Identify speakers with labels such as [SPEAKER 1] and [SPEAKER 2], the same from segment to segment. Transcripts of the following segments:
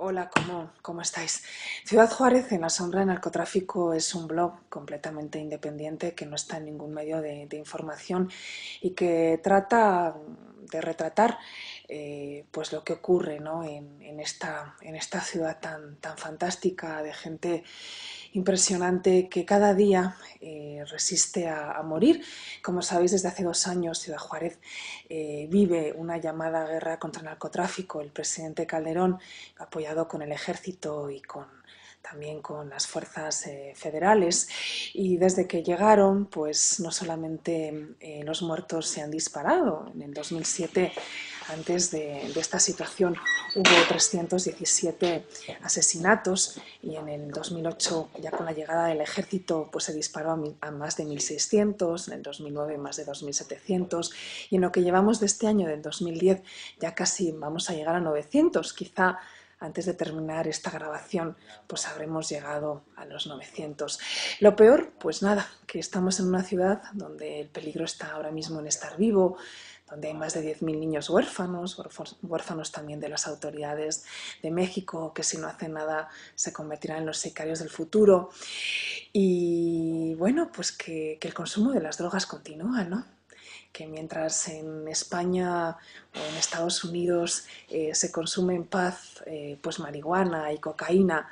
[SPEAKER 1] Hola, ¿cómo estáis? Ciudad Juárez en la sombra del narcotráfico es un blog completamente independiente que no está en ningún medio de información y que trata de retratar pues lo que ocurre, ¿no? en esta ciudad tan fantástica, de gente impresionante que cada día resiste a morir. Como sabéis, desde hace 2 años Ciudad Juárez vive una llamada guerra contra el narcotráfico. El presidente Calderón, apoyado con el ejército y también con las fuerzas federales, y desde que llegaron, pues no solamente los muertos se han disparado. En el 2007, antes de esta situación, hubo 317 asesinatos y en el 2008, ya con la llegada del ejército, pues se disparó a más de 1.600, en el 2009 más de 2.700 y en lo que llevamos de este año, del 2010, ya casi vamos a llegar a 900, quizá. Antes de terminar esta grabación, pues habremos llegado a los 900. Lo peor, pues nada, que estamos en una ciudad donde el peligro está ahora mismo en estar vivo, donde hay más de 10.000 niños huérfanos también de las autoridades de México, que si no hacen nada se convertirán en los sicarios del futuro. Y bueno, pues que el consumo de las drogas continúa, ¿no? Que mientras en España o en Estados Unidos se consume en paz pues marihuana y cocaína,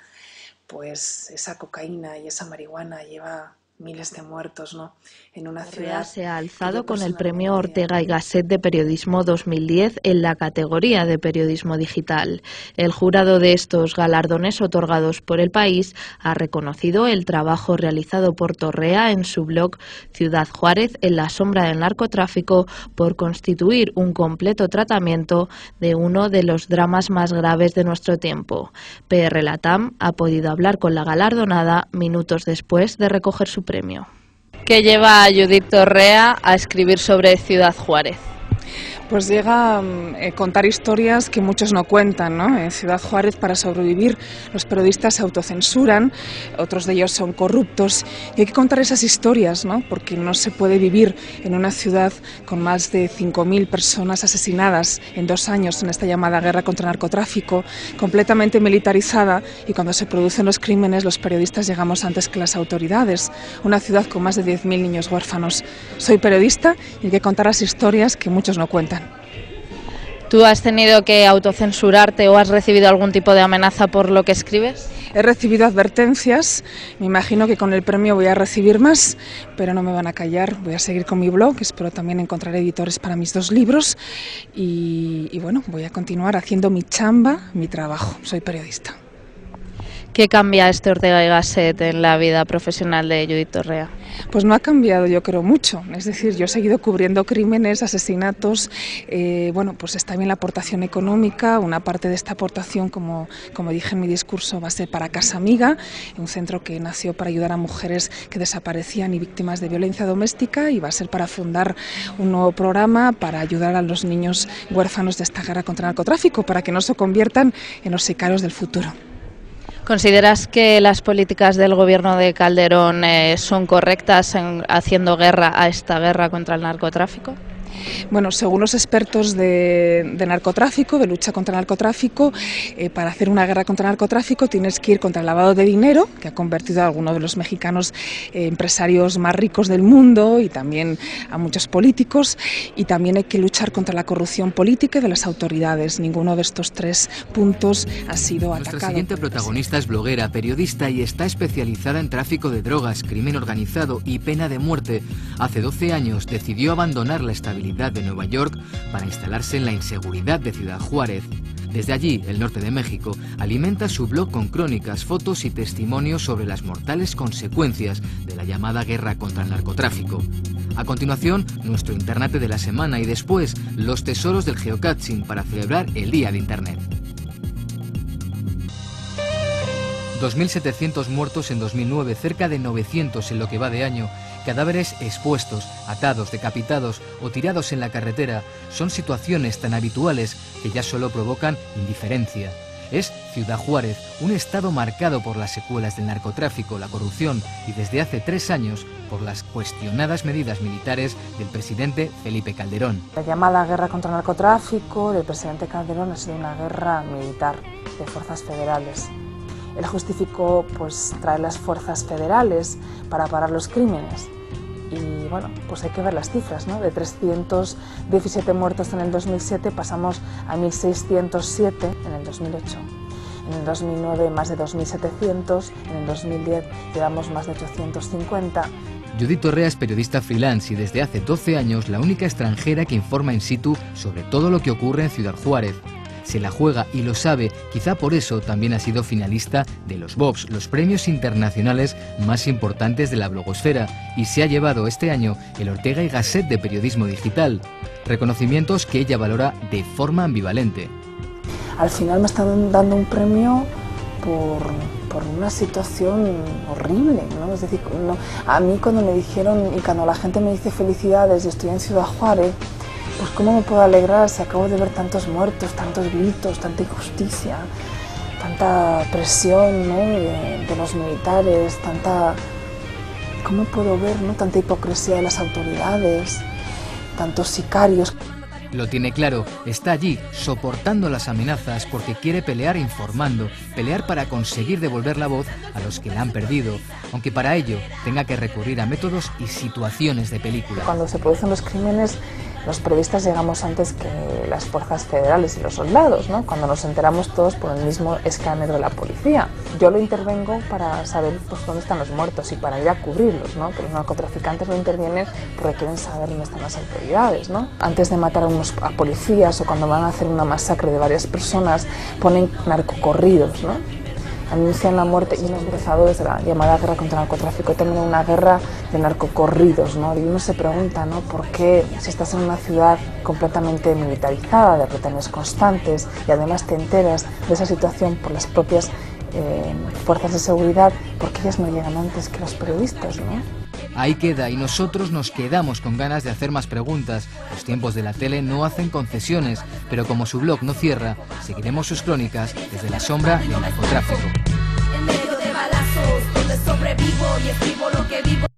[SPEAKER 1] pues esa cocaína y esa marihuana lleva miles de muertos, ¿no? En una ciudad
[SPEAKER 2] se ha alzado con el premio Ortega y Gasset de Periodismo 2010 en la categoría de Periodismo Digital. El jurado de estos galardones otorgados por El País ha reconocido el trabajo realizado por Torrea en su blog Ciudad Juárez en la sombra del narcotráfico por constituir un completo tratamiento de uno de los dramas más graves de nuestro tiempo. PR Latam ha podido hablar con la galardonada minutos después de recoger su premio.
[SPEAKER 3] ¿Qué lleva a Judith Torrea a escribir sobre Ciudad Juárez?
[SPEAKER 1] Pues llega a contar historias que muchos no cuentan, ¿no? En Ciudad Juárez, para sobrevivir, los periodistas se autocensuran, otros de ellos son corruptos, y hay que contar esas historias, ¿no? Porque no se puede vivir en una ciudad con más de 5.000 personas asesinadas en 2 años en esta llamada guerra contra el narcotráfico, completamente militarizada, y cuando se producen los crímenes, los periodistas llegamos antes que las autoridades. Una ciudad con más de 10.000 niños huérfanos. Soy periodista y hay que contar las historias que muchos no cuentan.
[SPEAKER 3] ¿Tú has tenido que autocensurarte o has recibido algún tipo de amenaza por lo que escribes?
[SPEAKER 1] He recibido advertencias, me imagino que con el premio voy a recibir más, pero no me van a callar, voy a seguir con mi blog, espero también encontrar editores para mis 2 libros y bueno, voy a continuar haciendo mi chamba, mi trabajo, soy periodista.
[SPEAKER 3] ¿Qué cambia este Ortega y Gasset en la vida profesional de Judith Torrea?
[SPEAKER 1] Pues no ha cambiado, yo creo, mucho. Es decir, yo he seguido cubriendo crímenes, asesinatos. Bueno, pues está bien la aportación económica. Una parte de esta aportación, como dije en mi discurso, va a ser para Casa Amiga, un centro que nació para ayudar a mujeres que desaparecían y víctimas de violencia doméstica, y va a ser para fundar un nuevo programa para ayudar a los niños huérfanos de esta guerra contra el narcotráfico, para que no se conviertan en los sicarios del futuro.
[SPEAKER 3] ¿Consideras que las políticas del gobierno de Calderón son correctas haciendo guerra a esta guerra contra el narcotráfico?
[SPEAKER 1] Bueno, según los expertos de narcotráfico, de lucha contra el narcotráfico, para hacer una guerra contra el narcotráfico tienes que ir contra el lavado de dinero, que ha convertido a algunos de los mexicanos empresarios más ricos del mundo y también a muchos políticos, y también hay que luchar contra la corrupción política y de las autoridades. Ninguno de estos 3 puntos ha sido atacado.
[SPEAKER 4] Nuestra siguiente protagonista es bloguera, periodista y está especializada en tráfico de drogas, crimen organizado y pena de muerte. Hace 12 años decidió abandonar la estabilidad de Nueva York para instalarse en la inseguridad de Ciudad Juárez. Desde allí, el norte de México, alimenta su blog con crónicas, fotos y testimonios sobre las mortales consecuencias de la llamada guerra contra el narcotráfico. A continuación, nuestro internate de la semana y después, los tesoros del geocaching para celebrar el Día de Internet. 2.700 muertos en 2009, cerca de 900 en lo que va de año. Cadáveres expuestos, atados, decapitados o tirados en la carretera son situaciones tan habituales que ya solo provocan indiferencia. Es Ciudad Juárez, un estado marcado por las secuelas del narcotráfico, la corrupción y desde hace 3 años por las cuestionadas medidas militares del presidente Felipe Calderón.
[SPEAKER 1] La llamada guerra contra el narcotráfico del presidente Calderón ha sido una guerra militar de fuerzas federales. Él justificó pues traer las fuerzas federales para parar los crímenes. Y bueno, pues hay que ver las cifras, ¿no? De 317 muertos en el 2007 pasamos a 1.607 en el 2008. En el 2009 más de 2.700, en el 2010 llevamos más de 850.
[SPEAKER 4] Judith Torrea es periodista freelance y desde hace 12 años la única extranjera que informa in situ sobre todo lo que ocurre en Ciudad Juárez. Se la juega y lo sabe, quizá por eso también ha sido finalista de los VOX, los premios internacionales más importantes de la blogosfera, y se ha llevado este año el Ortega y Gasset de periodismo digital, reconocimientos que ella valora de forma ambivalente.
[SPEAKER 1] Al final me están dando un premio por una situación horrible, ¿no? Es decir, no, a mí cuando me dijeron y cuando la gente me dice felicidades y estoy en Ciudad Juárez, pues cómo me puedo alegrar si acabo de ver tantos muertos, tantos gritos, tanta injusticia, tanta presión, ¿no? de los militares, ¿cómo puedo ver, ¿no? Tanta hipocresía de las autoridades, tantos sicarios?
[SPEAKER 4] Lo tiene claro, está allí soportando las amenazas porque quiere pelear informando, pelear para conseguir devolver la voz a los que la han perdido, aunque para ello tenga que recurrir a métodos y situaciones de película.
[SPEAKER 1] Cuando se producen los crímenes, los periodistas llegamos antes que las fuerzas federales y los soldados, ¿no? Cuando nos enteramos todos por el mismo escáner de la policía. Yo lo intervengo para saber pues, dónde están los muertos y para ir a cubrirlos, ¿no? Que los narcotraficantes no intervienen porque quieren saber dónde están las autoridades, ¿no? Antes de matar a policías o cuando van a hacer una masacre de varias personas, ponen narcocorridos, ¿no? Anuncian la muerte y hemos empezado desde la llamada guerra contra el narcotráfico, también una guerra de narcocorridos, ¿no? Y uno se pregunta, ¿no? ¿Por qué si estás en una ciudad completamente militarizada, de retenes constantes y además te enteras de esa situación por las propias fuerzas de seguridad, por qué ellas no llegan antes que los periodistas, ¿no?
[SPEAKER 4] Ahí queda y nosotros nos quedamos con ganas de hacer más preguntas. Los tiempos de la tele no hacen concesiones, pero como su blog no cierra, seguiremos sus crónicas desde la sombra del narcotráfico.
[SPEAKER 5] En medio de balazos, donde sobrevivo y escribo lo que vivo.